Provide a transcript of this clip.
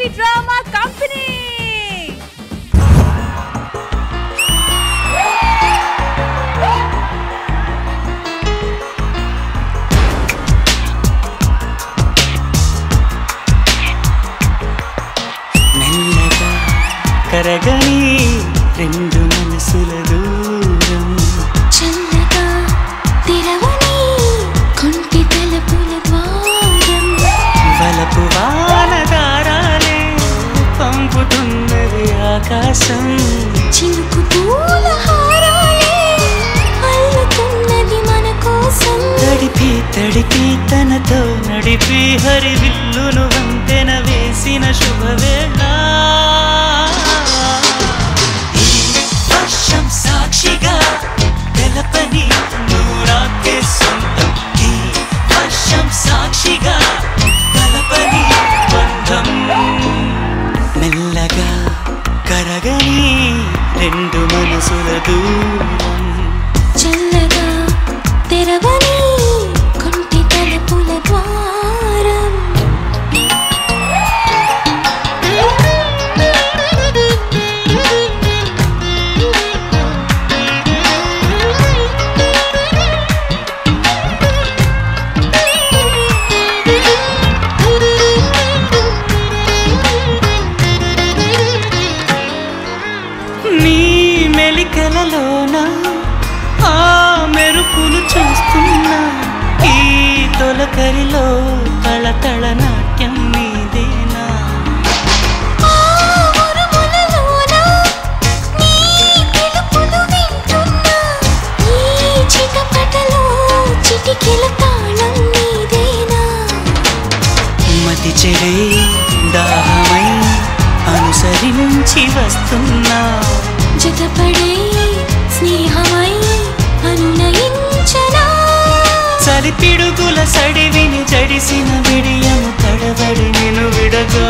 Lucky drama company. మెల్లగా కరగని రెండు మనసుల దూరం, చల్లగా తెరవని కొంటి తలుపుల ద్వారం, వలపు వానదారాలే పంపుతున్నది ఆకాశం, చినుకు పూల హారాలే అల్లుతున్నది మన కోసం. తడిపి తడిపి తనతో నడిపి హరివిల్లును వంతెన వేసిన శుభవేళ. ఈ వర్షం సాక్షిగా తెలపని నువ్వు నాకే సొంతం, ఈ వర్షం సాక్షిగా తెలపని బంధం. మెల్లగా కరగని రెండు మనసుల దూరం, చల్లగా తెరవని కొంటి తలుపుల ద్వారం. నీ మెలికలలోన ఆ మెరుపులు చూస్తున్నా, ఈ తొలకరిలో తళతళ నాట్యం నీదేనా. ఆ ఉరుములలోన నీ పిలుపులు వింటున్నా, ఈ చిటపటలో చిటికెల తాళం నీదేనా. మతి చెడే దాహమై అనుసరించి వస్తున్నా, జతపడే స్నేహమై అనునయించనా. చలిపిడుగుల సడివిని జడిసిన విడియము తడబడి నిన్ను విడగా